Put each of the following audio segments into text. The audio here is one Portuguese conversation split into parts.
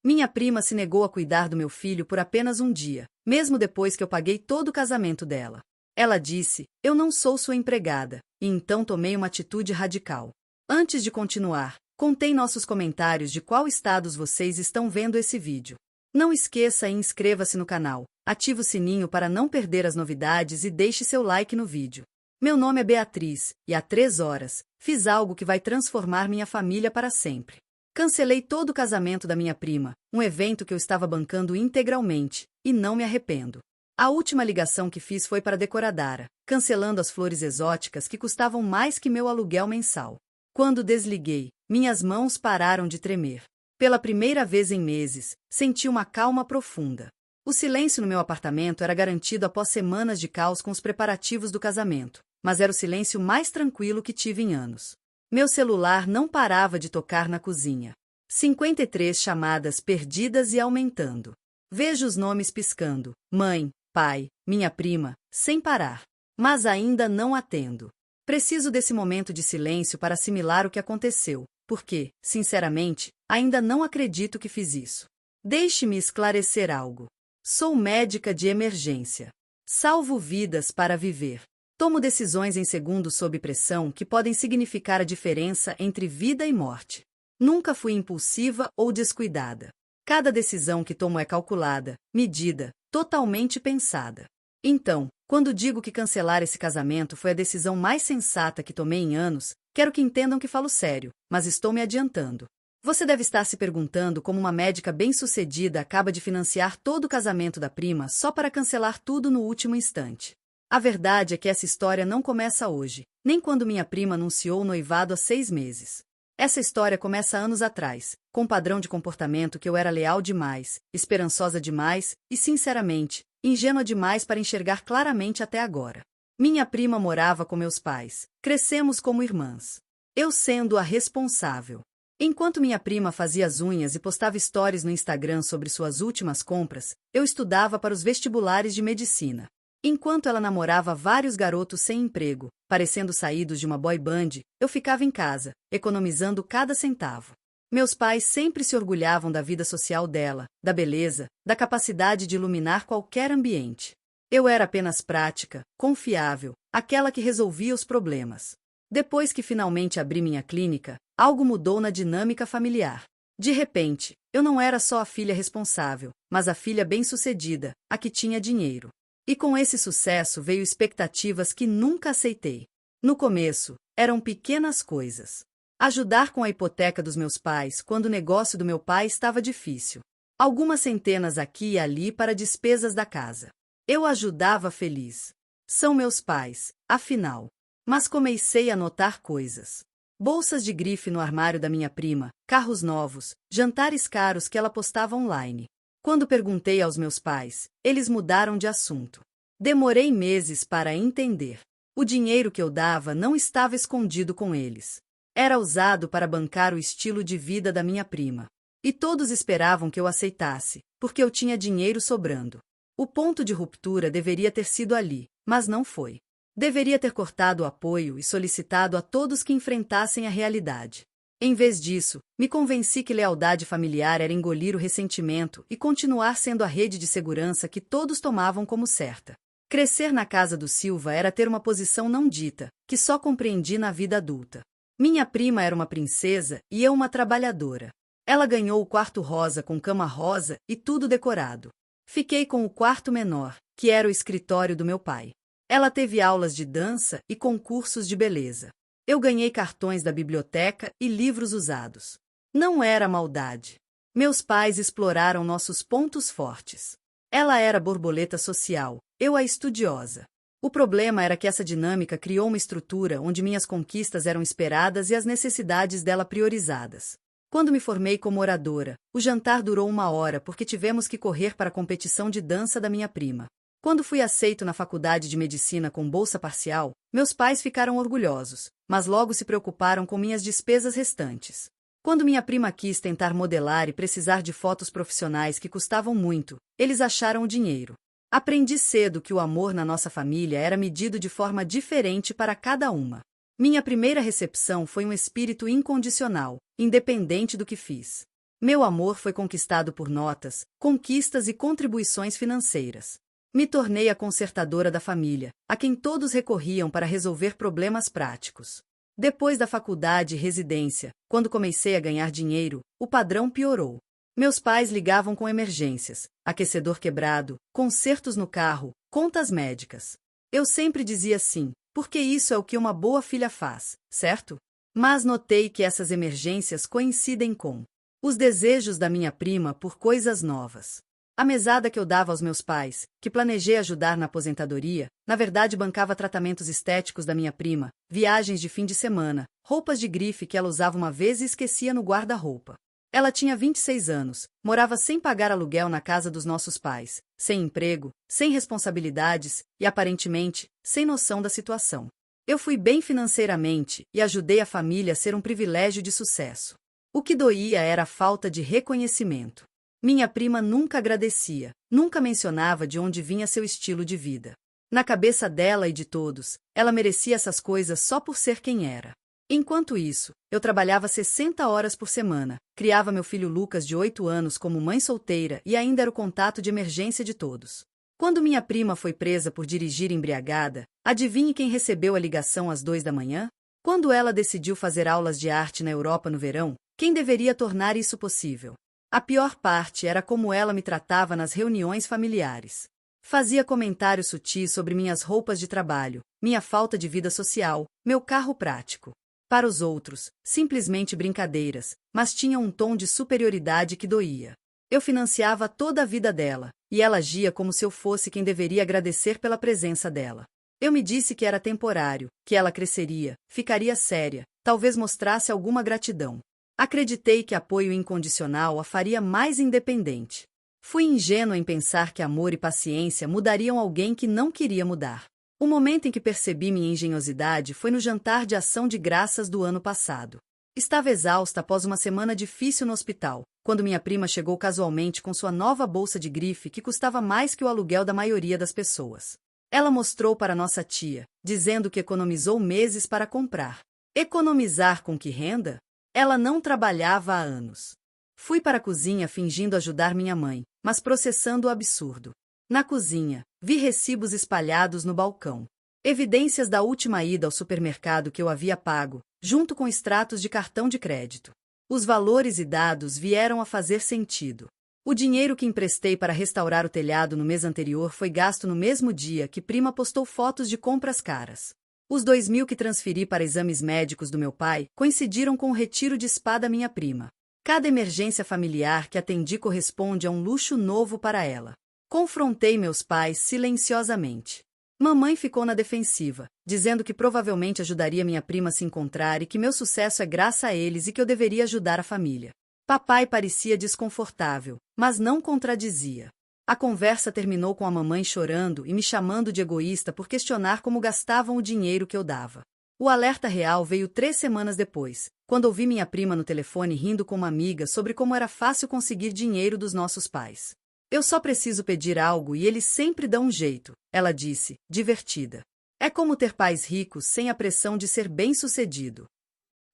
Minha prima se negou a cuidar do meu filho por apenas um dia, mesmo depois que eu paguei todo o casamento dela. Ela disse: "Eu não sou sua empregada", e então tomei uma atitude radical. Antes de continuar, contei nossos comentários de qual estados vocês estão vendo esse vídeo. Não esqueça e inscreva-se no canal, ative o sininho para não perder as novidades e deixe seu like no vídeo. Meu nome é Beatriz, e há 3 horas, fiz algo que vai transformar minha família para sempre. Cancelei todo o casamento da minha prima, um evento que eu estava bancando integralmente, e não me arrependo. A última ligação que fiz foi para a decoradora, cancelando as flores exóticas que custavam mais que meu aluguel mensal. Quando desliguei, minhas mãos pararam de tremer. Pela primeira vez em meses, senti uma calma profunda. O silêncio no meu apartamento era garantido após semanas de caos com os preparativos do casamento, mas era o silêncio mais tranquilo que tive em anos. Meu celular não parava de tocar na cozinha. 53 chamadas perdidas e aumentando. Vejo os nomes piscando: mãe, pai, minha prima, sem parar. Mas ainda não atendo. Preciso desse momento de silêncio para assimilar o que aconteceu, porque, sinceramente, ainda não acredito que fiz isso. Deixe-me esclarecer algo. Sou médica de emergência. Salvo vidas para viver. Tomo decisões em segundos sob pressão que podem significar a diferença entre vida e morte. Nunca fui impulsiva ou descuidada. Cada decisão que tomo é calculada, medida, totalmente pensada. Então, quando digo que cancelar esse casamento foi a decisão mais sensata que tomei em anos, quero que entendam que falo sério, mas estou me adiantando. Você deve estar se perguntando como uma médica bem-sucedida acaba de financiar todo o casamento da prima só para cancelar tudo no último instante. A verdade é que essa história não começa hoje, nem quando minha prima anunciou o noivado há 6 meses. Essa história começa anos atrás, com um padrão de comportamento que eu era leal demais, esperançosa demais e, sinceramente, ingênua demais para enxergar claramente até agora. Minha prima morava com meus pais, crescemos como irmãs. Eu sendo a responsável. Enquanto minha prima fazia as unhas e postava stories no Instagram sobre suas últimas compras, eu estudava para os vestibulares de medicina. Enquanto ela namorava vários garotos sem emprego, parecendo saídos de uma boy band, eu ficava em casa, economizando cada centavo. Meus pais sempre se orgulhavam da vida social dela, da beleza, da capacidade de iluminar qualquer ambiente. Eu era apenas prática, confiável, aquela que resolvia os problemas. Depois que finalmente abri minha clínica, algo mudou na dinâmica familiar. De repente, eu não era só a filha responsável, mas a filha bem-sucedida, a que tinha dinheiro. E com esse sucesso veio expectativas que nunca aceitei. No começo, eram pequenas coisas. Ajudar com a hipoteca dos meus pais quando o negócio do meu pai estava difícil. Algumas centenas aqui e ali para despesas da casa. Eu ajudava feliz. São meus pais, afinal. Mas comecei a notar coisas. Bolsas de grife no armário da minha prima, carros novos, jantares caros que ela postava online. Quando perguntei aos meus pais, eles mudaram de assunto. Demorei meses para entender. O dinheiro que eu dava não estava escondido com eles. Era usado para bancar o estilo de vida da minha prima. E todos esperavam que eu aceitasse, porque eu tinha dinheiro sobrando. O ponto de ruptura deveria ter sido ali, mas não foi. Deveria ter cortado o apoio e solicitado a todos que enfrentassem a realidade. Em vez disso, me convenci que lealdade familiar era engolir o ressentimento e continuar sendo a rede de segurança que todos tomavam como certa. Crescer na casa do Silva era ter uma posição não dita, que só compreendi na vida adulta. Minha prima era uma princesa e eu uma trabalhadora. Ela ganhou o quarto rosa com cama rosa e tudo decorado. Fiquei com o quarto menor, que era o escritório do meu pai. Ela teve aulas de dança e concursos de beleza. Eu ganhei cartões da biblioteca e livros usados. Não era maldade. Meus pais exploraram nossos pontos fortes. Ela era borboleta social, eu a estudiosa. O problema era que essa dinâmica criou uma estrutura onde minhas conquistas eram esperadas e as necessidades dela priorizadas. Quando me formei como oradora, o jantar durou 1 hora porque tivemos que correr para a competição de dança da minha prima. Quando fui aceito na faculdade de medicina com bolsa parcial, meus pais ficaram orgulhosos, mas logo se preocuparam com minhas despesas restantes. Quando minha prima quis tentar modelar e precisar de fotos profissionais que custavam muito, eles acharam o dinheiro. Aprendi cedo que o amor na nossa família era medido de forma diferente para cada uma. Minha primeira recepção foi um espírito incondicional, independente do que fiz. Meu amor foi conquistado por notas, conquistas e contribuições financeiras. Me tornei a consertadora da família, a quem todos recorriam para resolver problemas práticos. Depois da faculdade e residência, quando comecei a ganhar dinheiro, o padrão piorou. Meus pais ligavam com emergências, aquecedor quebrado, consertos no carro, contas médicas. Eu sempre dizia sim, porque isso é o que uma boa filha faz, certo? Mas notei que essas emergências coincidem com os desejos da minha prima por coisas novas. A mesada que eu dava aos meus pais, que planejei ajudar na aposentadoria, na verdade bancava tratamentos estéticos da minha prima, viagens de fim de semana, roupas de grife que ela usava uma vez e esquecia no guarda-roupa. Ela tinha 26 anos, morava sem pagar aluguel na casa dos nossos pais, sem emprego, sem responsabilidades e, aparentemente, sem noção da situação. Eu fui bem financeiramente e ajudei a família a ser um privilégio de sucesso. O que doía era a falta de reconhecimento. Minha prima nunca agradecia, nunca mencionava de onde vinha seu estilo de vida. Na cabeça dela e de todos, ela merecia essas coisas só por ser quem era. Enquanto isso, eu trabalhava 60 horas por semana, criava meu filho Lucas de 8 anos como mãe solteira e ainda era o contato de emergência de todos. Quando minha prima foi presa por dirigir embriagada, adivinhe quem recebeu a ligação às 2 da manhã? Quando ela decidiu fazer aulas de arte na Europa no verão, quem deveria tornar isso possível? A pior parte era como ela me tratava nas reuniões familiares. Fazia comentários sutis sobre minhas roupas de trabalho, minha falta de vida social, meu carro prático. Para os outros, simplesmente brincadeiras, mas tinha um tom de superioridade que doía. Eu financiava toda a vida dela, e ela agia como se eu fosse quem deveria agradecer pela presença dela. Eu me disse que era temporário, que ela cresceria, ficaria séria, talvez mostrasse alguma gratidão. Acreditei que apoio incondicional a faria mais independente. Fui ingênua em pensar que amor e paciência mudariam alguém que não queria mudar. O momento em que percebi minha engenhosidade foi no jantar de ação de graças do ano passado. Estava exausta após uma semana difícil no hospital, quando minha prima chegou casualmente com sua nova bolsa de grife que custava mais que o aluguel da maioria das pessoas. Ela mostrou para nossa tia, dizendo que economizou meses para comprar. Economizar com que renda? Ela não trabalhava há anos. Fui para a cozinha fingindo ajudar minha mãe, mas processando o absurdo. Na cozinha, vi recibos espalhados no balcão. Evidências da última ida ao supermercado que eu havia pago, junto com extratos de cartão de crédito. Os valores e dados vieram a fazer sentido. O dinheiro que emprestei para restaurar o telhado no mês anterior foi gasto no mesmo dia que prima postou fotos de compras caras. Os 2.000 que transferi para exames médicos do meu pai coincidiram com o retiro de spa da minha prima. Cada emergência familiar que atendi corresponde a um luxo novo para ela. Confrontei meus pais silenciosamente. Mamãe ficou na defensiva, dizendo que provavelmente ajudaria minha prima a se encontrar e que meu sucesso é graças a eles e que eu deveria ajudar a família. Papai parecia desconfortável, mas não contradizia. A conversa terminou com a mamãe chorando e me chamando de egoísta por questionar como gastavam o dinheiro que eu dava. O alerta real veio 3 semanas depois, quando ouvi minha prima no telefone rindo com uma amiga sobre como era fácil conseguir dinheiro dos nossos pais. Eu só preciso pedir algo e eles sempre dão um jeito, ela disse, divertida. É como ter pais ricos sem a pressão de ser bem-sucedido.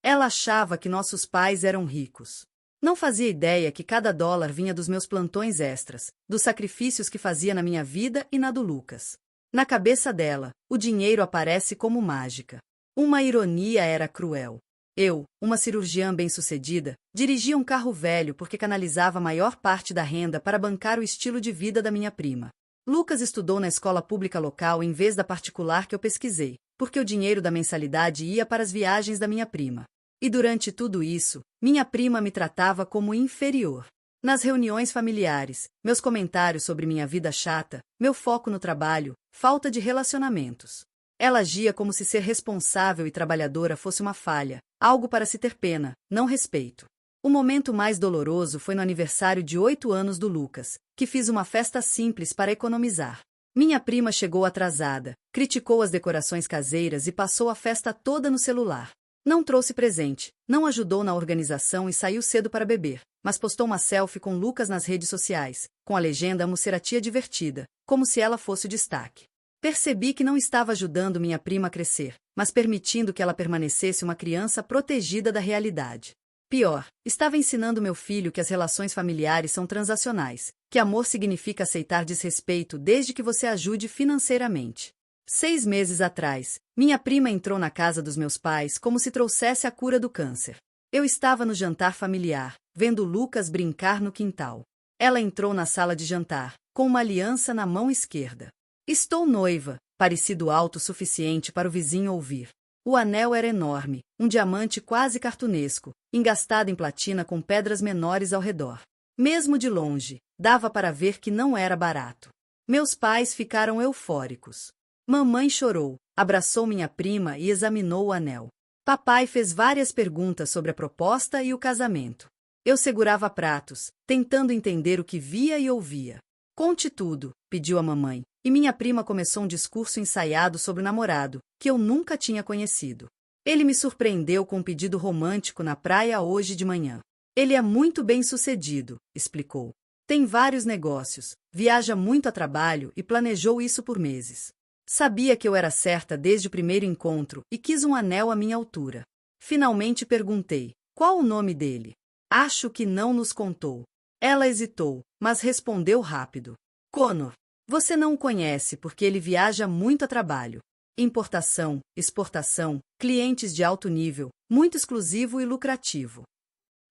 Ela achava que nossos pais eram ricos. Não fazia ideia que cada dólar vinha dos meus plantões extras, dos sacrifícios que fazia na minha vida e na do Lucas. Na cabeça dela, o dinheiro aparece como mágica. Uma ironia era cruel. Eu, uma cirurgiã bem-sucedida, dirigia um carro velho porque canalizava a maior parte da renda para bancar o estilo de vida da minha prima. Lucas estudou na escola pública local em vez da particular que eu pesquisei, porque o dinheiro da mensalidade ia para as viagens da minha prima. E durante tudo isso, minha prima me tratava como inferior. Nas reuniões familiares, meus comentários sobre minha vida chata, meu foco no trabalho, falta de relacionamentos. Ela agia como se ser responsável e trabalhadora fosse uma falha, algo para se ter pena, não respeito. O momento mais doloroso foi no aniversário de 8 anos do Lucas, que fiz uma festa simples para economizar. Minha prima chegou atrasada, criticou as decorações caseiras e passou a festa toda no celular. Não trouxe presente, não ajudou na organização e saiu cedo para beber, mas postou uma selfie com Lucas nas redes sociais, com a legenda "Amo ser a tia divertida", como se ela fosse o destaque. Percebi que não estava ajudando minha prima a crescer, mas permitindo que ela permanecesse uma criança protegida da realidade. Pior, estava ensinando meu filho que as relações familiares são transacionais, que amor significa aceitar desrespeito desde que você ajude financeiramente. 6 meses atrás, minha prima entrou na casa dos meus pais como se trouxesse a cura do câncer. Eu estava no jantar familiar, vendo Lucas brincar no quintal. Ela entrou na sala de jantar, com uma aliança na mão esquerda. Estou noiva, parecido alto o suficiente para o vizinho ouvir. O anel era enorme, um diamante quase cartunesco, engastado em platina com pedras menores ao redor. Mesmo de longe, dava para ver que não era barato. Meus pais ficaram eufóricos. Mamãe chorou, abraçou minha prima e examinou o anel. Papai fez várias perguntas sobre a proposta e o casamento. Eu segurava pratos, tentando entender o que via e ouvia. Conte tudo, pediu a mamãe, e minha prima começou um discurso ensaiado sobre o namorado, que eu nunca tinha conhecido. Ele me surpreendeu com um pedido romântico na praia hoje de manhã. Ele é muito bem-sucedido, explicou. Tem vários negócios, viaja muito a trabalho e planejou isso por meses. Sabia que eu era certa desde o primeiro encontro e quis um anel à minha altura. Finalmente perguntei, qual o nome dele? Acho que não nos contou. Ela hesitou, mas respondeu rápido. Connor. Você não o conhece porque ele viaja muito a trabalho. Importação, exportação, clientes de alto nível, muito exclusivo e lucrativo.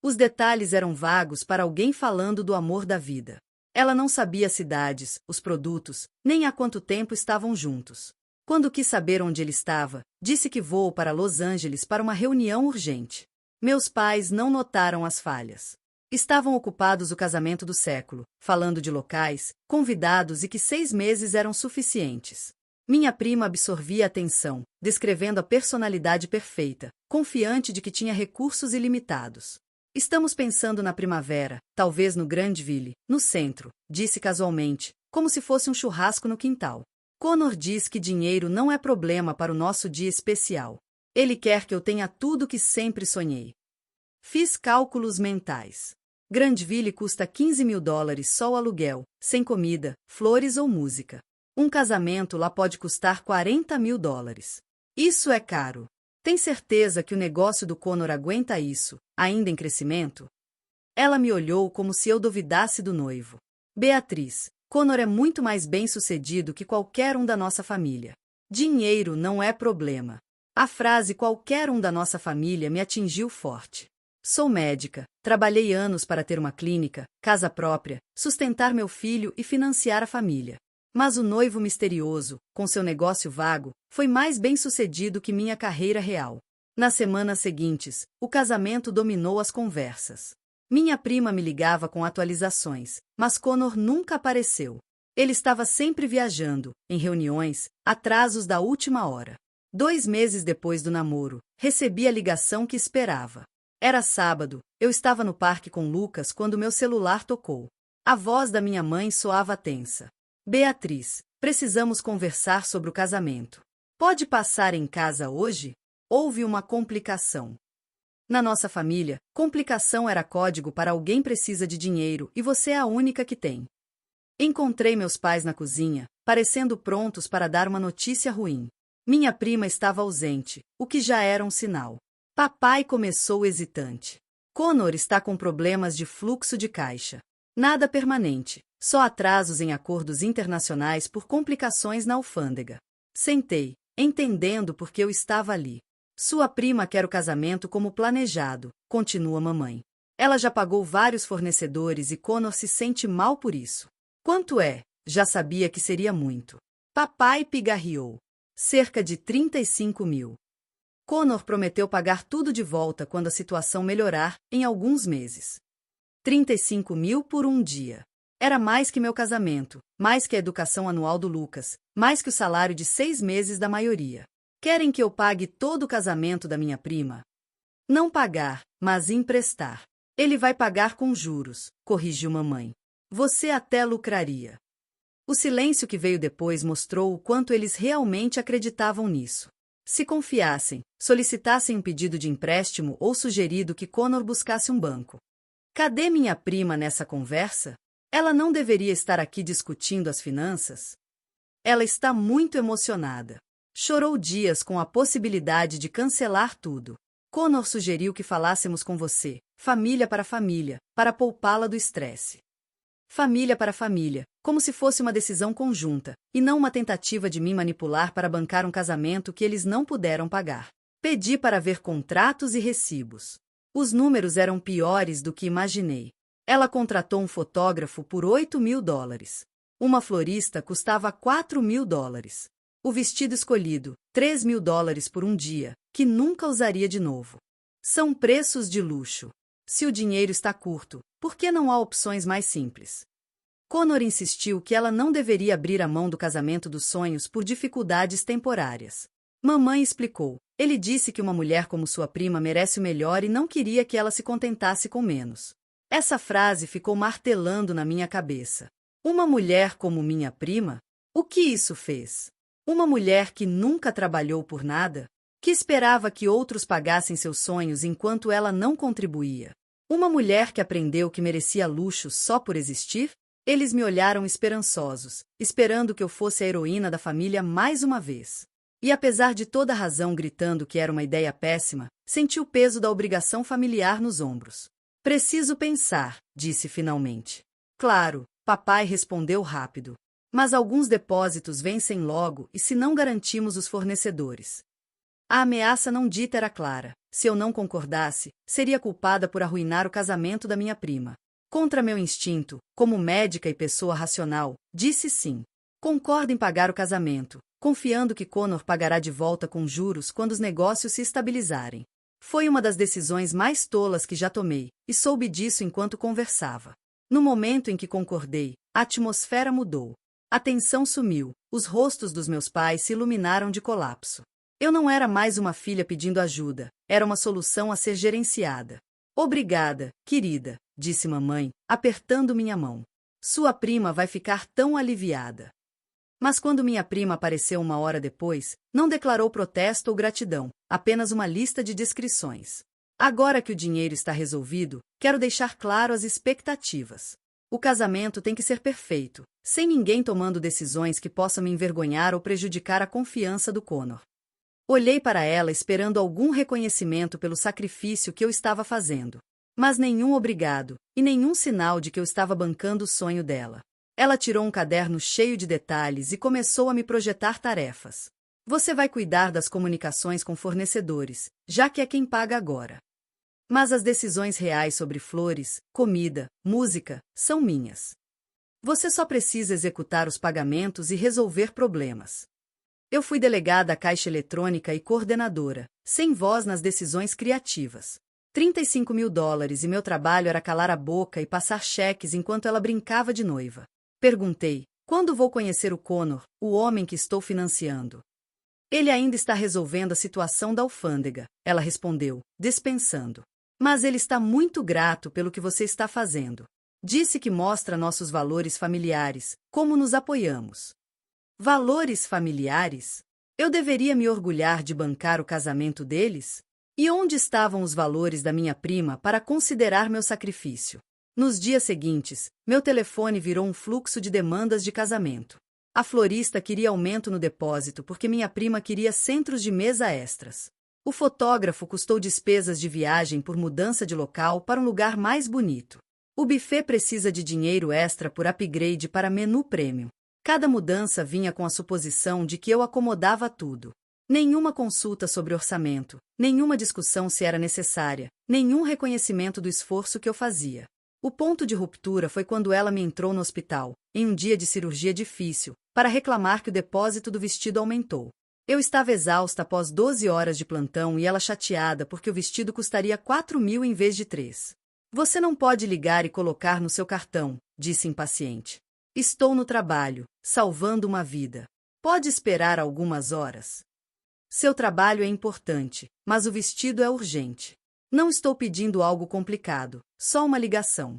Os detalhes eram vagos para alguém falando do amor da vida. Ela não sabia as cidades, os produtos, nem há quanto tempo estavam juntos. Quando quis saber onde ele estava, disse que voou para Los Angeles para uma reunião urgente. Meus pais não notaram as falhas. Estavam ocupados o casamento do século, falando de locais, convidados e que 6 meses eram suficientes. Minha prima absorvia a atenção, descrevendo a personalidade perfeita, confiante de que tinha recursos ilimitados. Estamos pensando na primavera, talvez no Grandville, no centro, disse casualmente, como se fosse um churrasco no quintal. Connor diz que dinheiro não é problema para o nosso dia especial. Ele quer que eu tenha tudo que sempre sonhei. Fiz cálculos mentais. Grandville custa $15.000 só o aluguel, sem comida, flores ou música. Um casamento lá pode custar $40.000. Isso é caro. Tem certeza que o negócio do Connor aguenta isso, ainda em crescimento? Ela me olhou como se eu duvidasse do noivo. Beatriz, Connor é muito mais bem-sucedido que qualquer um da nossa família. Dinheiro não é problema. A frase qualquer um da nossa família me atingiu forte. Sou médica, trabalhei anos para ter uma clínica, casa própria, sustentar meu filho e financiar a família. Mas o noivo misterioso, com seu negócio vago, foi mais bem-sucedido que minha carreira real. Nas semanas seguintes, o casamento dominou as conversas. Minha prima me ligava com atualizações, mas Connor nunca apareceu. Ele estava sempre viajando, em reuniões, atrasos da última hora. 2 meses depois do namoro, recebi a ligação que esperava. Era sábado, eu estava no parque com Lucas quando meu celular tocou. A voz da minha mãe soava tensa. Beatriz, precisamos conversar sobre o casamento. Pode passar em casa hoje? Houve uma complicação. Na nossa família, complicação era código para alguém precisa de dinheiro e você é a única que tem. Encontrei meus pais na cozinha, parecendo prontos para dar uma notícia ruim. Minha prima estava ausente, o que já era um sinal. Papai começou hesitante. Connor está com problemas de fluxo de caixa. Nada permanente, só atrasos em acordos internacionais por complicações na alfândega. Sentei, entendendo por que eu estava ali. Sua prima quer o casamento como planejado, continua mamãe. Ela já pagou vários fornecedores e Connor se sente mal por isso. Quanto é? Já sabia que seria muito. Papai pigarreou. Cerca de 35 mil. Connor prometeu pagar tudo de volta quando a situação melhorar, em alguns meses. 35 mil por um dia. Era mais que meu casamento, mais que a educação anual do Lucas, mais que o salário de 6 meses da maioria. Querem que eu pague todo o casamento da minha prima? Não pagar, mas emprestar. Ele vai pagar com juros, corrigiu mamãe. Você até lucraria. O silêncio que veio depois mostrou o quanto eles realmente acreditavam nisso. Se confiassem, solicitassem um pedido de empréstimo ou sugerido que Connor buscasse um banco. Cadê minha prima nessa conversa? Ela não deveria estar aqui discutindo as finanças? Ela está muito emocionada. Chorou dias com a possibilidade de cancelar tudo. Connor sugeriu que falássemos com você, família, para poupá-la do estresse. Família para família, como se fosse uma decisão conjunta, e não uma tentativa de me manipular para bancar um casamento que eles não puderam pagar. Pedi para ver contratos e recibos. Os números eram piores do que imaginei. Ela contratou um fotógrafo por $8.000. Uma florista custava $4.000. O vestido escolhido, $3.000 por um dia, que nunca usaria de novo. São preços de luxo. Se o dinheiro está curto, por que não há opções mais simples? Connor insistiu que ela não deveria abrir a mão do casamento dos sonhos por dificuldades temporárias. Mamãe explicou. Ele disse que uma mulher como sua prima merece o melhor e não queria que ela se contentasse com menos. Essa frase ficou martelando na minha cabeça. Uma mulher como minha prima? O que isso fez? Uma mulher que nunca trabalhou por nada? Que esperava que outros pagassem seus sonhos enquanto ela não contribuía? Uma mulher que aprendeu que merecia luxo só por existir? Eles me olharam esperançosos, esperando que eu fosse a heroína da família mais uma vez. E apesar de toda a razão gritando que era uma ideia péssima, senti o peso da obrigação familiar nos ombros. Preciso pensar, disse finalmente. Claro, papai respondeu rápido. Mas alguns depósitos vencem logo e se não garantimos os fornecedores. A ameaça não dita era clara. Se eu não concordasse, seria culpada por arruinar o casamento da minha prima. Contra meu instinto, como médica e pessoa racional, disse sim. Concordo em pagar o casamento, confiando que Connor pagará de volta com juros quando os negócios se estabilizarem. Foi uma das decisões mais tolas que já tomei, e soube disso enquanto conversava. No momento em que concordei, a atmosfera mudou. A tensão sumiu, os rostos dos meus pais se iluminaram de colapso. Eu não era mais uma filha pedindo ajuda, era uma solução a ser gerenciada. Obrigada, querida, disse mamãe, apertando minha mão. Sua prima vai ficar tão aliviada. Mas quando minha prima apareceu uma hora depois, não declarou protesto ou gratidão, apenas uma lista de descrições. Agora que o dinheiro está resolvido, quero deixar claro as expectativas. O casamento tem que ser perfeito, sem ninguém tomando decisões que possam me envergonhar ou prejudicar a confiança do Connor. Olhei para ela esperando algum reconhecimento pelo sacrifício que eu estava fazendo. Mas nenhum obrigado, e nenhum sinal de que eu estava bancando o sonho dela. Ela tirou um caderno cheio de detalhes e começou a me projetar tarefas. Você vai cuidar das comunicações com fornecedores, já que é quem paga agora. Mas as decisões reais sobre flores, comida, música, são minhas. Você só precisa executar os pagamentos e resolver problemas. Eu fui delegada à caixa eletrônica e coordenadora, sem voz nas decisões criativas. $35.000 e meu trabalho era calar a boca e passar cheques enquanto ela brincava de noiva. Perguntei, quando vou conhecer o Connor, o homem que estou financiando? Ele ainda está resolvendo a situação da alfândega, ela respondeu, dispensando. Mas ele está muito grato pelo que você está fazendo. Disse que mostra nossos valores familiares, como nos apoiamos. Valores familiares? Eu deveria me orgulhar de bancar o casamento deles? E onde estavam os valores da minha prima para considerar meu sacrifício? Nos dias seguintes, meu telefone virou um fluxo de demandas de casamento. A florista queria aumento no depósito porque minha prima queria centros de mesa extras. O fotógrafo custou despesas de viagem por mudança de local para um lugar mais bonito. O buffet precisa de dinheiro extra por upgrade para menu premium. Cada mudança vinha com a suposição de que eu acomodava tudo. Nenhuma consulta sobre orçamento, nenhuma discussão se era necessária, nenhum reconhecimento do esforço que eu fazia. O ponto de ruptura foi quando ela me entrou no hospital, em um dia de cirurgia difícil, para reclamar que o depósito do vestido aumentou. Eu estava exausta após 12 horas de plantão e ela chateada porque o vestido custaria 4.000 em vez de 3. Você não pode ligar e colocar no seu cartão, disse impaciente. Estou no trabalho, salvando uma vida. Pode esperar algumas horas. Seu trabalho é importante, mas o vestido é urgente. Não estou pedindo algo complicado, só uma ligação.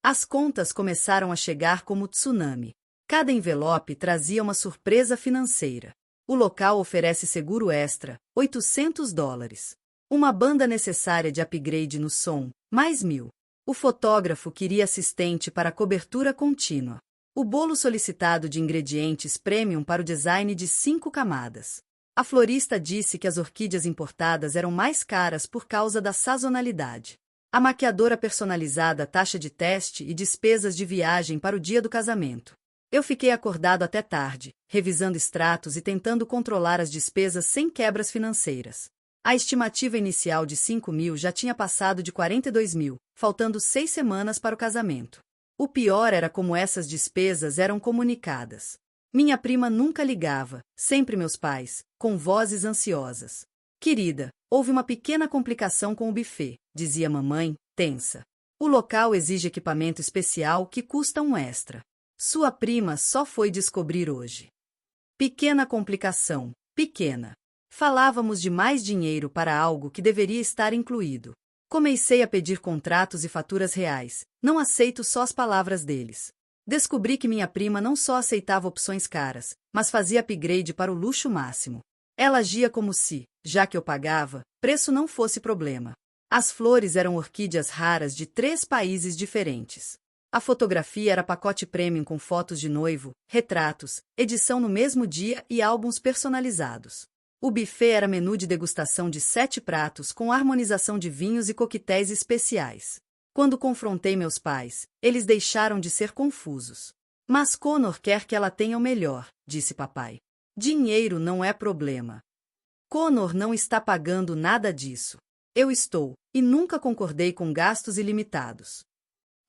As contas começaram a chegar como tsunami. Cada envelope trazia uma surpresa financeira. O local oferece seguro extra, $800. Uma banda necessária de upgrade no som, mais 1.000. O fotógrafo queria assistente para cobertura contínua. O bolo solicitado de ingredientes premium para o design de 5 camadas. A florista disse que as orquídeas importadas eram mais caras por causa da sazonalidade. a maquiadora personalizada, taxa de teste e despesas de viagem para o dia do casamento. Eu fiquei acordado até tarde, revisando extratos e tentando controlar as despesas sem quebras financeiras. A estimativa inicial de 5.000 já tinha passado de 42.000, faltando 6 semanas para o casamento. O pior era como essas despesas eram comunicadas. Minha prima nunca ligava, sempre meus pais, com vozes ansiosas. Querida, houve uma pequena complicação com o buffet, dizia mamãe, tensa. O local exige equipamento especial que custa um extra. Sua prima só foi descobrir hoje. Pequena complicação, pequena. Falávamos de mais dinheiro para algo que deveria estar incluído. Comecei a pedir contratos e faturas reais, não aceito só as palavras deles. Descobri que minha prima não só aceitava opções caras, mas fazia upgrade para o luxo máximo. Ela agia como se, já que eu pagava, preço não fosse problema. As flores eram orquídeas raras de 3 países diferentes. A fotografia era pacote premium com fotos de noivo, retratos, edição no mesmo dia e álbuns personalizados. O buffet era menu de degustação de 7 pratos com harmonização de vinhos e coquetéis especiais. Quando confrontei meus pais, eles deixaram de ser confusos. Mas Connor quer que ela tenha o melhor, disse papai. Dinheiro não é problema. Connor não está pagando nada disso. Eu estou, e nunca concordei com gastos ilimitados.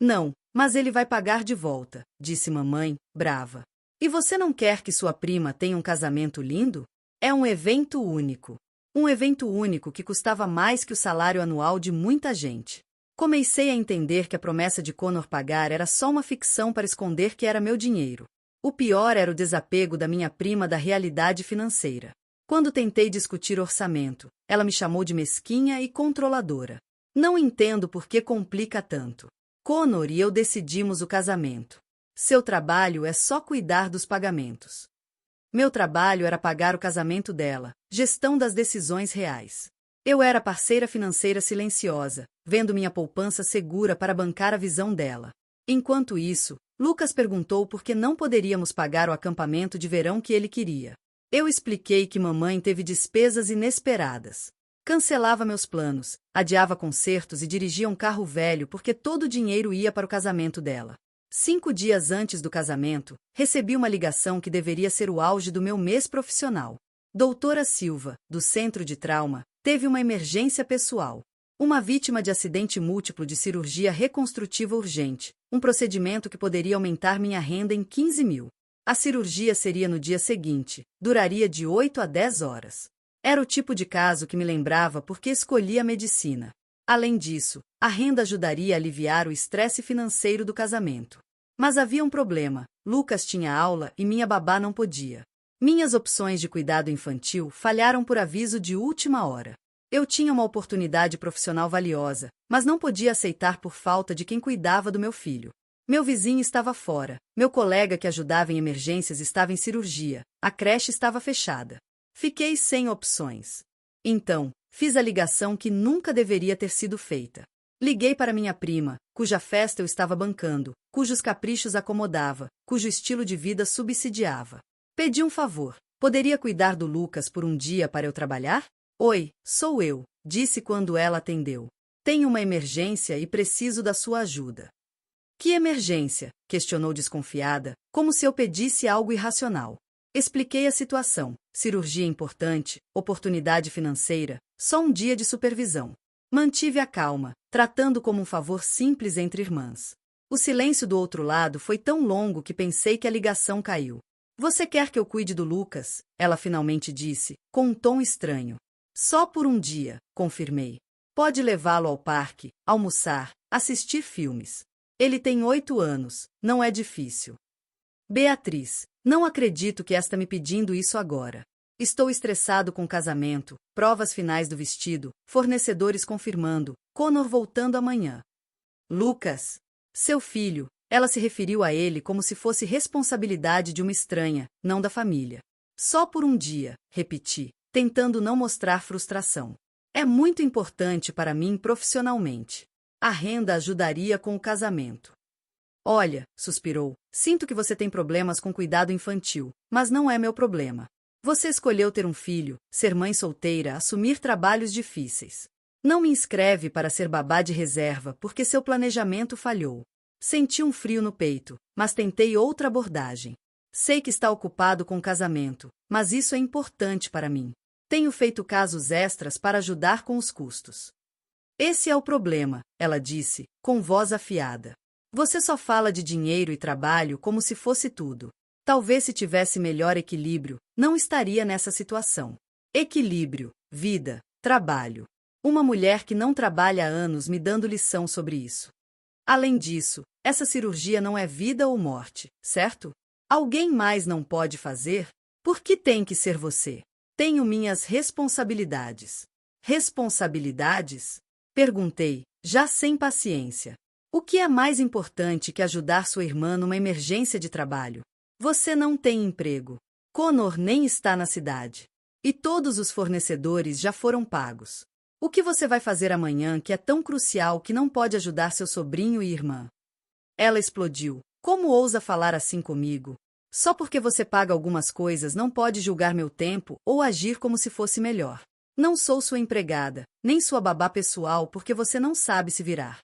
Não, mas ele vai pagar de volta, disse mamãe, brava. E você não quer que sua prima tenha um casamento lindo? É um evento único. Um evento único que custava mais que o salário anual de muita gente. Comecei a entender que a promessa de Connor pagar era só uma ficção para esconder que era meu dinheiro. O pior era o desapego da minha prima da realidade financeira. Quando tentei discutir orçamento, ela me chamou de mesquinha e controladora. Não entendo por que complica tanto. Connor e eu decidimos o casamento. Seu trabalho é só cuidar dos pagamentos. Meu trabalho era pagar o casamento dela, gestão das decisões reais. Eu era parceira financeira silenciosa, vendo minha poupança segura para bancar a visão dela. Enquanto isso, Lucas perguntou por que não poderíamos pagar o acampamento de verão que ele queria. Eu expliquei que mamãe teve despesas inesperadas. Cancelava meus planos, adiava concertos e dirigia um carro velho porque todo o dinheiro ia para o casamento dela. 5 dias antes do casamento, recebi uma ligação que deveria ser o auge do meu mês profissional. Doutora Silva, do Centro de Trauma, teve uma emergência pessoal. Uma vítima de acidente múltiplo de cirurgia reconstrutiva urgente, um procedimento que poderia aumentar minha renda em 15.000. A cirurgia seria no dia seguinte, duraria de 8 a 10 horas. Era o tipo de caso que me lembrava porque escolhi a medicina. Além disso, a renda ajudaria a aliviar o estresse financeiro do casamento. Mas havia um problema: Lucas tinha aula e minha babá não podia. Minhas opções de cuidado infantil falharam por aviso de última hora. Eu tinha uma oportunidade profissional valiosa, mas não podia aceitar por falta de quem cuidava do meu filho. Meu vizinho estava fora, meu colega que ajudava em emergências estava em cirurgia, a creche estava fechada. Fiquei sem opções. Então, fiz a ligação que nunca deveria ter sido feita. Liguei para minha prima, cuja festa eu estava bancando, cujos caprichos acomodava, cujo estilo de vida subsidiava. Pedi um favor: poderia cuidar do Lucas por um dia para eu trabalhar? Oi, sou eu, disse quando ela atendeu. Tenho uma emergência e preciso da sua ajuda. Que emergência? Questionou desconfiada, como se eu pedisse algo irracional. Expliquei a situação: cirurgia importante, oportunidade financeira, só um dia de supervisão. Mantive a calma, tratando como um favor simples entre irmãs. O silêncio do outro lado foi tão longo que pensei que a ligação caiu. Você quer que eu cuide do Lucas? Ela finalmente disse, com um tom estranho. Só por um dia, confirmei. Pode levá-lo ao parque, almoçar, assistir filmes. Ele tem 8 anos, não é difícil. Beatriz, não acredito que está me pedindo isso agora. Estou estressado com o casamento, provas finais do vestido, fornecedores confirmando, Connor voltando amanhã. Lucas, seu filho, ela se referiu a ele como se fosse responsabilidade de uma estranha, não da família. Só por um dia, repeti, tentando não mostrar frustração. É muito importante para mim profissionalmente. A renda ajudaria com o casamento. Olha, suspirou, sinto que você tem problemas com cuidado infantil, mas não é meu problema. Você escolheu ter um filho, ser mãe solteira, assumir trabalhos difíceis. Não me inscreve para ser babá de reserva porque seu planejamento falhou. Senti um frio no peito, mas tentei outra abordagem. Sei que está ocupado com o casamento, mas isso é importante para mim. Tenho feito casos extras para ajudar com os custos. Esse é o problema, ela disse, com voz afiada. Você só fala de dinheiro e trabalho como se fosse tudo. Talvez se tivesse melhor equilíbrio, não estaria nessa situação. Equilíbrio, vida, trabalho. Uma mulher que não trabalha há anos me dando lição sobre isso. Além disso, essa cirurgia não é vida ou morte, certo? Alguém mais não pode fazer? Por que tem que ser você? Tenho minhas responsabilidades. Responsabilidades? Perguntei, já sem paciência. O que é mais importante que ajudar sua irmã numa emergência de trabalho? Você não tem emprego. Connor nem está na cidade. E todos os fornecedores já foram pagos. O que você vai fazer amanhã que é tão crucial que não pode ajudar seu sobrinho e irmã? Ela explodiu. Como ousa falar assim comigo? Só porque você paga algumas coisas não pode julgar meu tempo ou agir como se fosse melhor. Não sou sua empregada, nem sua babá pessoal porque você não sabe se virar.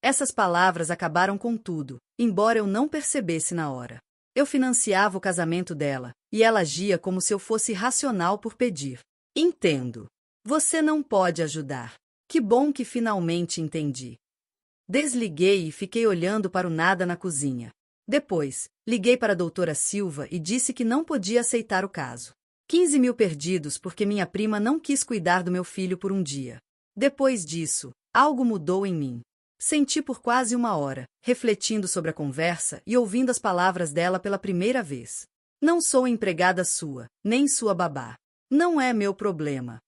Essas palavras acabaram com tudo, embora eu não percebesse na hora. Eu financiava o casamento dela, e ela agia como se eu fosse racional por pedir. Entendo. Você não pode ajudar. Que bom que finalmente entendi. Desliguei e fiquei olhando para o nada na cozinha. Depois, liguei para a doutora Silva e disse que não podia aceitar o caso. 15 mil perdidos porque minha prima não quis cuidar do meu filho por um dia. Depois disso, algo mudou em mim. Senti por quase uma hora, refletindo sobre a conversa e ouvindo as palavras dela pela primeira vez. Não sou empregada sua, nem sua babá. Não é meu problema.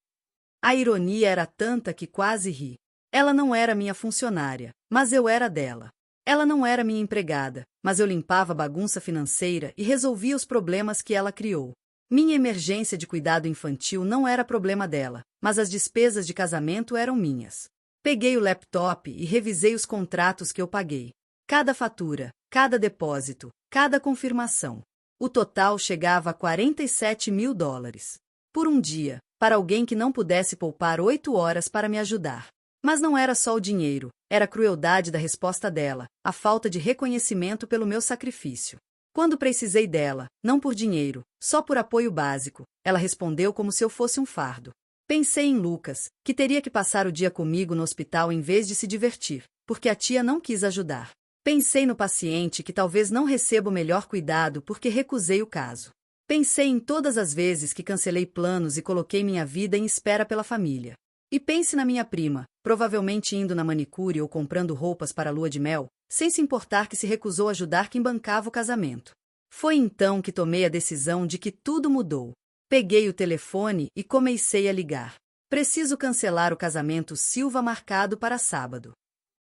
A ironia era tanta que quase ri. Ela não era minha funcionária, mas eu era dela. Ela não era minha empregada, mas eu limpava a bagunça financeira e resolvia os problemas que ela criou. Minha emergência de cuidado infantil não era problema dela, mas as despesas de casamento eram minhas. Peguei o laptop e revisei os contratos que eu paguei. Cada fatura, cada depósito, cada confirmação. O total chegava a $47.000. Por um dia, para alguém que não pudesse poupar 8 horas para me ajudar. Mas não era só o dinheiro, era a crueldade da resposta dela, a falta de reconhecimento pelo meu sacrifício. Quando precisei dela, não por dinheiro, só por apoio básico, ela respondeu como se eu fosse um fardo. Pensei em Lucas, que teria que passar o dia comigo no hospital em vez de se divertir, porque a tia não quis ajudar. Pensei no paciente que talvez não receba o melhor cuidado porque recusei o caso. Pensei em todas as vezes que cancelei planos e coloquei minha vida em espera pela família. E pense na minha prima, provavelmente indo na manicure ou comprando roupas para a lua de mel, sem se importar que se recusou a ajudar quem bancava o casamento. Foi então que tomei a decisão de que tudo mudou. Peguei o telefone e comecei a ligar. Preciso cancelar o casamento Silva marcado para sábado.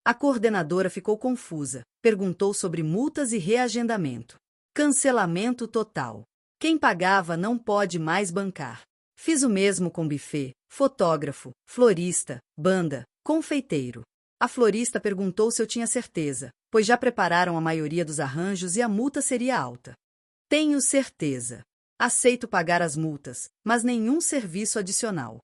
A coordenadora ficou confusa, perguntou sobre multas e reagendamento. Cancelamento total. Quem pagava não pode mais bancar. Fiz o mesmo com buffet, fotógrafo, florista, banda, confeiteiro. A florista perguntou se eu tinha certeza, pois já prepararam a maioria dos arranjos e a multa seria alta. Tenho certeza. Aceito pagar as multas, mas nenhum serviço adicional.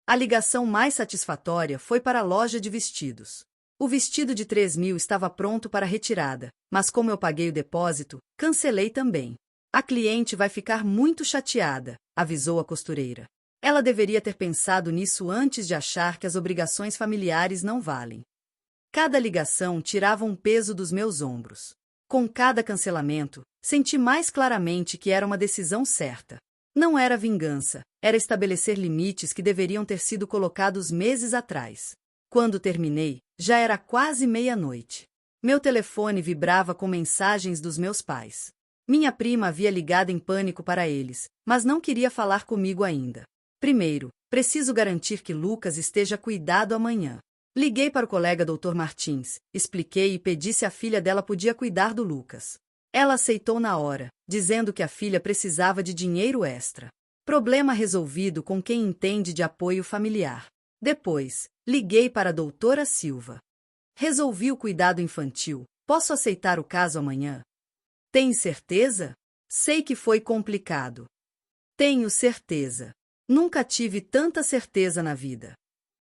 A ligação mais satisfatória foi para a loja de vestidos. O vestido de 3.000 estava pronto para retirada, mas como eu paguei o depósito, cancelei também. A cliente vai ficar muito chateada, avisou a costureira. Ela deveria ter pensado nisso antes de achar que as obrigações familiares não valem. Cada ligação tirava um peso dos meus ombros. Com cada cancelamento, senti mais claramente que era uma decisão certa. Não era vingança, era estabelecer limites que deveriam ter sido colocados meses atrás. Quando terminei, já era quase meia-noite. Meu telefone vibrava com mensagens dos meus pais. Minha prima havia ligado em pânico para eles, mas não queria falar comigo ainda. Primeiro, preciso garantir que Lucas esteja cuidado amanhã. Liguei para o colega Dr. Martins, expliquei e pedi se a filha dela podia cuidar do Lucas. Ela aceitou na hora, dizendo que a filha precisava de dinheiro extra. Problema resolvido com quem entende de apoio familiar. Depois, liguei para a doutora Silva. Resolvi o cuidado infantil. Posso aceitar o caso amanhã? Tem certeza? Sei que foi complicado. Tenho certeza. Nunca tive tanta certeza na vida.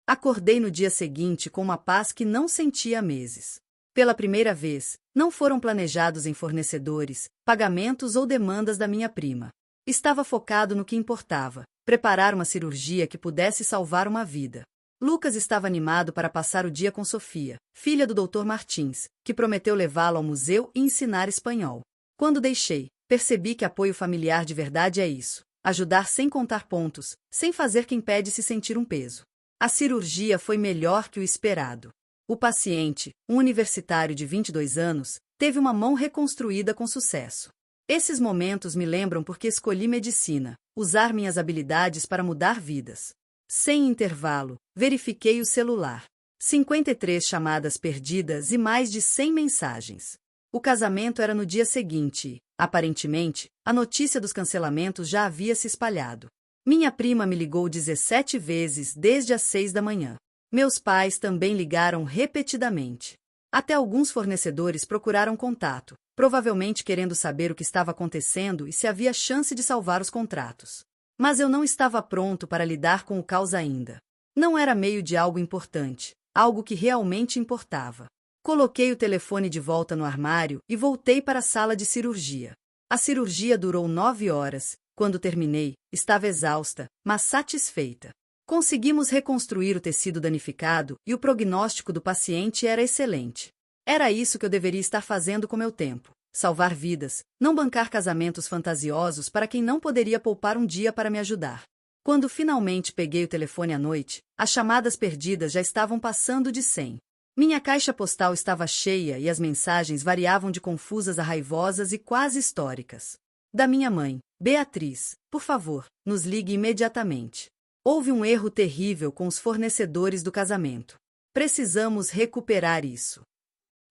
Acordei no dia seguinte com uma paz que não sentia há meses. Pela primeira vez, não foram planejados em fornecedores, pagamentos ou demandas da minha prima. Estava focado no que importava, preparar uma cirurgia que pudesse salvar uma vida. Lucas estava animado para passar o dia com Sofia, filha do Dr. Martins, que prometeu levá-lo ao museu e ensinar espanhol. Quando deixei, percebi que apoio familiar de verdade é isso: ajudar sem contar pontos, sem fazer quem pede se sentir um peso. A cirurgia foi melhor que o esperado. O paciente, um universitário de 22 anos, teve uma mão reconstruída com sucesso. Esses momentos me lembram porque escolhi medicina, usar minhas habilidades para mudar vidas. Sem intervalo, verifiquei o celular. 53 chamadas perdidas e mais de 100 mensagens. O casamento era no dia seguinte e, aparentemente, a notícia dos cancelamentos já havia se espalhado. Minha prima me ligou 17 vezes desde as 6 da manhã. Meus pais também ligaram repetidamente. Até alguns fornecedores procuraram contato, provavelmente querendo saber o que estava acontecendo e se havia chance de salvar os contratos. Mas eu não estava pronto para lidar com o caos ainda. Não era meio de algo importante, algo que realmente importava. Coloquei o telefone de volta no armário e voltei para a sala de cirurgia. A cirurgia durou 9 horas. Quando terminei, estava exausta, mas satisfeita. Conseguimos reconstruir o tecido danificado e o prognóstico do paciente era excelente. Era isso que eu deveria estar fazendo com meu tempo: salvar vidas, não bancar casamentos fantasiosos para quem não poderia poupar um dia para me ajudar. Quando finalmente peguei o telefone à noite, as chamadas perdidas já estavam passando de 100. Minha caixa postal estava cheia e as mensagens variavam de confusas a raivosas e quase históricas. Da minha mãe: Beatriz, por favor, nos ligue imediatamente. Houve um erro terrível com os fornecedores do casamento. Precisamos recuperar isso.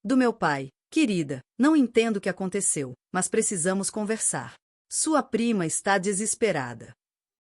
Do meu pai: querida, não entendo o que aconteceu, mas precisamos conversar. Sua prima está desesperada.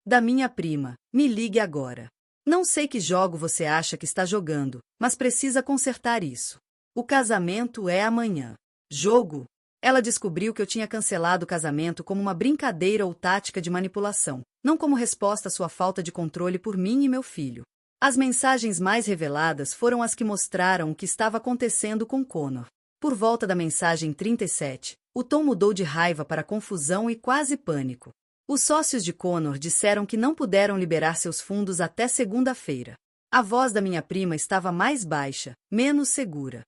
Da minha prima: me ligue agora. Não sei que jogo você acha que está jogando, mas precisa consertar isso. O casamento é amanhã. Jogo? Ela descobriu que eu tinha cancelado o casamento como uma brincadeira ou tática de manipulação, não como resposta à sua falta de controle por mim e meu filho. As mensagens mais reveladas foram as que mostraram o que estava acontecendo com Connor. Por volta da mensagem 37, o tom mudou de raiva para confusão e quase pânico. Os sócios de Connor disseram que não puderam liberar seus fundos até segunda-feira. A voz da minha prima estava mais baixa, menos segura.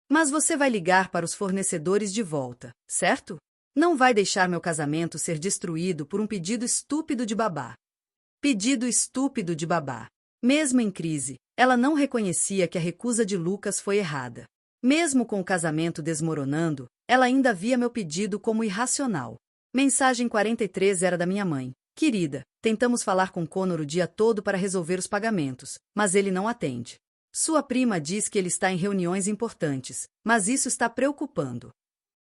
Mas você vai ligar para os fornecedores de volta, certo? Não vai deixar meu casamento ser destruído por um pedido estúpido de babá. Pedido estúpido de babá. Mesmo em crise, ela não reconhecia que a recusa de Lucas foi errada. Mesmo com o casamento desmoronando, ela ainda via meu pedido como irracional. Mensagem 43 era da minha mãe: querida, tentamos falar com Connor o dia todo para resolver os pagamentos, mas ele não atende. Sua prima diz que ele está em reuniões importantes, mas isso está preocupando.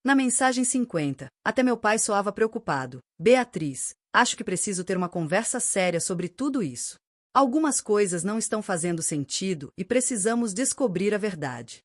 Na mensagem 50, até meu pai soava preocupado: Beatriz, acho que preciso ter uma conversa séria sobre tudo isso. Algumas coisas não estão fazendo sentido e precisamos descobrir a verdade.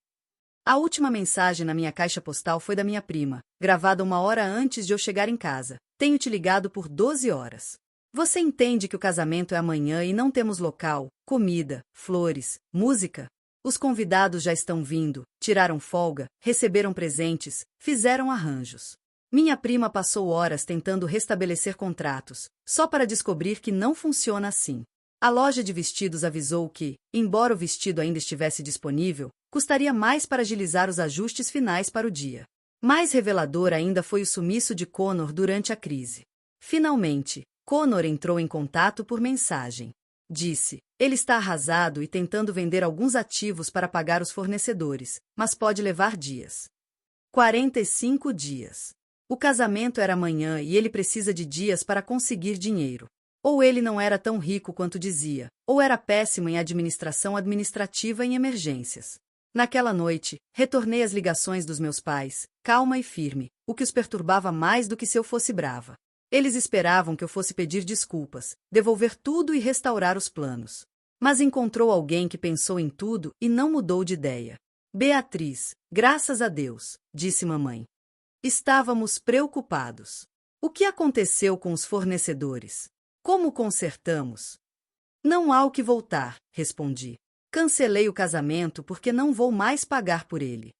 A última mensagem na minha caixa postal foi da minha prima, gravada 1 hora antes de eu chegar em casa: tenho te ligado por 12 horas. Você entende que o casamento é amanhã e não temos local, comida, flores, música? Os convidados já estão vindo, tiraram folga, receberam presentes, fizeram arranjos. Minha prima passou horas tentando restabelecer contratos, só para descobrir que não funciona assim. A loja de vestidos avisou que, embora o vestido ainda estivesse disponível, custaria mais para agilizar os ajustes finais para o dia. Mais revelador ainda foi o sumiço de Connor durante a crise. Finalmente, Connor entrou em contato por mensagem. Disse: ele está arrasado e tentando vender alguns ativos para pagar os fornecedores, mas pode levar dias. 45 dias. O casamento era amanhã e ele precisa de dias para conseguir dinheiro. Ou ele não era tão rico quanto dizia, ou era péssimo em administração administrativa em emergências. Naquela noite, retornei às ligações dos meus pais, calma e firme, o que os perturbava mais do que se eu fosse brava. Eles esperavam que eu fosse pedir desculpas, devolver tudo e restaurar os planos. Mas encontrou alguém que pensou em tudo e não mudou de ideia. Beatriz, graças a Deus, disse mamãe. Estávamos preocupados. O que aconteceu com os fornecedores? Como consertamos? Não há o que voltar, respondi. Cancelei o casamento porque não vou mais pagar por ele.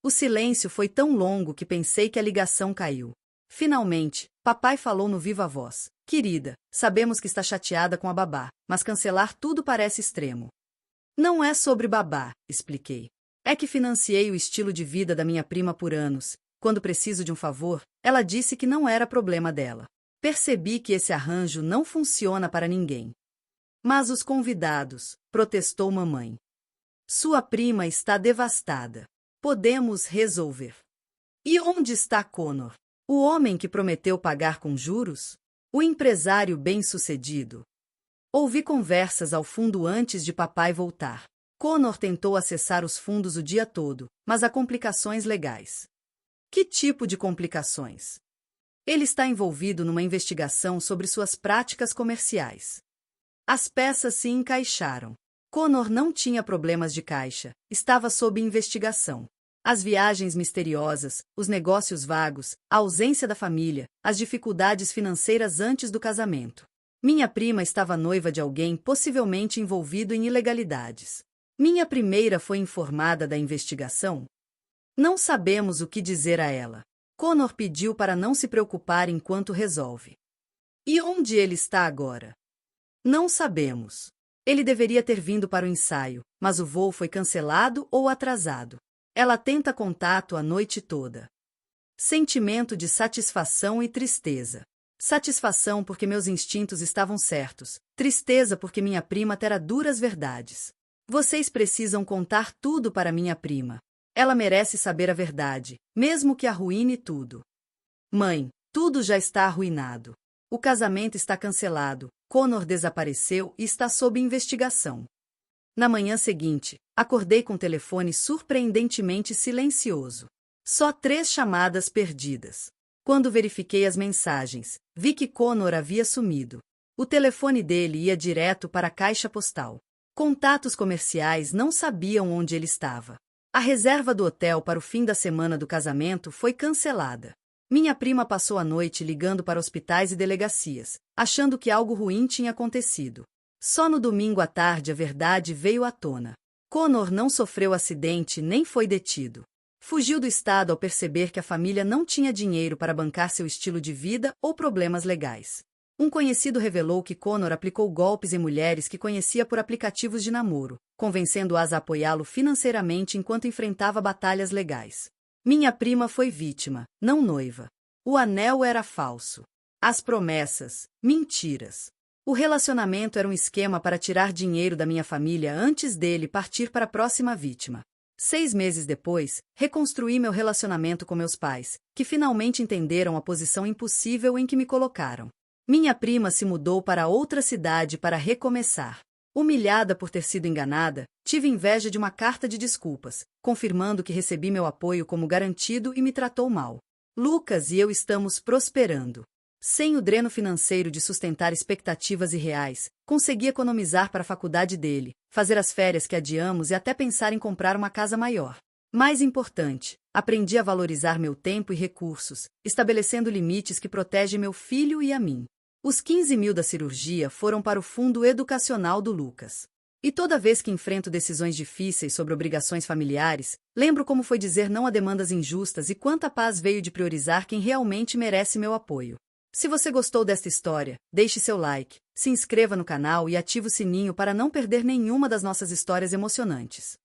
O silêncio foi tão longo que pensei que a ligação caiu. Finalmente, papai falou no viva voz. Querida, sabemos que está chateada com a babá, mas cancelar tudo parece extremo. Não é sobre babá, expliquei. É que financiei o estilo de vida da minha prima por anos. Quando preciso de um favor, ela disse que não era problema dela. Percebi que esse arranjo não funciona para ninguém. Mas os convidados, protestou mamãe. Sua prima está devastada. Podemos resolver. E onde está Connor? O homem que prometeu pagar com juros? O empresário bem-sucedido? Ouvi conversas ao fundo antes de papai voltar. Connor tentou acessar os fundos o dia todo, mas há complicações legais. Que tipo de complicações? Ele está envolvido numa investigação sobre suas práticas comerciais. As peças se encaixaram. Connor não tinha problemas de caixa, estava sob investigação. As viagens misteriosas, os negócios vagos, a ausência da família, as dificuldades financeiras antes do casamento. Minha prima estava noiva de alguém possivelmente envolvido em ilegalidades. Minha primeira foi informada da investigação? Não sabemos o que dizer a ela. Connor pediu para não se preocupar enquanto resolve. E onde ele está agora? Não sabemos. Ele deveria ter vindo para o ensaio, mas o voo foi cancelado ou atrasado. Ela tenta contato a noite toda. Sentimento de satisfação e tristeza. Satisfação porque meus instintos estavam certos. Tristeza porque minha prima terá duras verdades. Vocês precisam contar tudo para minha prima. Ela merece saber a verdade, mesmo que arruine tudo. Mãe, tudo já está arruinado. O casamento está cancelado, Connor desapareceu e está sob investigação. Na manhã seguinte, acordei com o telefone surpreendentemente silencioso. Só 3 chamadas perdidas. Quando verifiquei as mensagens, vi que Connor havia sumido. O telefone dele ia direto para a caixa postal. Contatos comerciais não sabiam onde ele estava. A reserva do hotel para o fim da semana do casamento foi cancelada. Minha prima passou a noite ligando para hospitais e delegacias, achando que algo ruim tinha acontecido. Só no domingo à tarde a verdade veio à tona. Connor não sofreu acidente nem foi detido. Fugiu do estado ao perceber que a família não tinha dinheiro para bancar seu estilo de vida ou problemas legais. Um conhecido revelou que Connor aplicou golpes em mulheres que conhecia por aplicativos de namoro, convencendo-as a apoiá-lo financeiramente enquanto enfrentava batalhas legais. Minha prima foi vítima, não noiva. O anel era falso. As promessas, mentiras. O relacionamento era um esquema para tirar dinheiro da minha família antes dele partir para a próxima vítima. 6 meses depois, reconstruí meu relacionamento com meus pais, que finalmente entenderam a posição impossível em que me colocaram. Minha prima se mudou para outra cidade para recomeçar. Humilhada por ter sido enganada, tive inveja de uma carta de desculpas, confirmando que recebi meu apoio como garantido e me tratou mal. Lucas e eu estamos prosperando. Sem o dreno financeiro de sustentar expectativas irreais, consegui economizar para a faculdade dele, fazer as férias que adiamos e até pensar em comprar uma casa maior. Mais importante, aprendi a valorizar meu tempo e recursos, estabelecendo limites que protegem meu filho e a mim. Os 15 mil da cirurgia foram para o fundo educacional do Lucas. E toda vez que enfrento decisões difíceis sobre obrigações familiares, lembro como foi dizer não a demandas injustas e quanta paz veio de priorizar quem realmente merece meu apoio. Se você gostou desta história, deixe seu like, se inscreva no canal e ative o sininho para não perder nenhuma das nossas histórias emocionantes.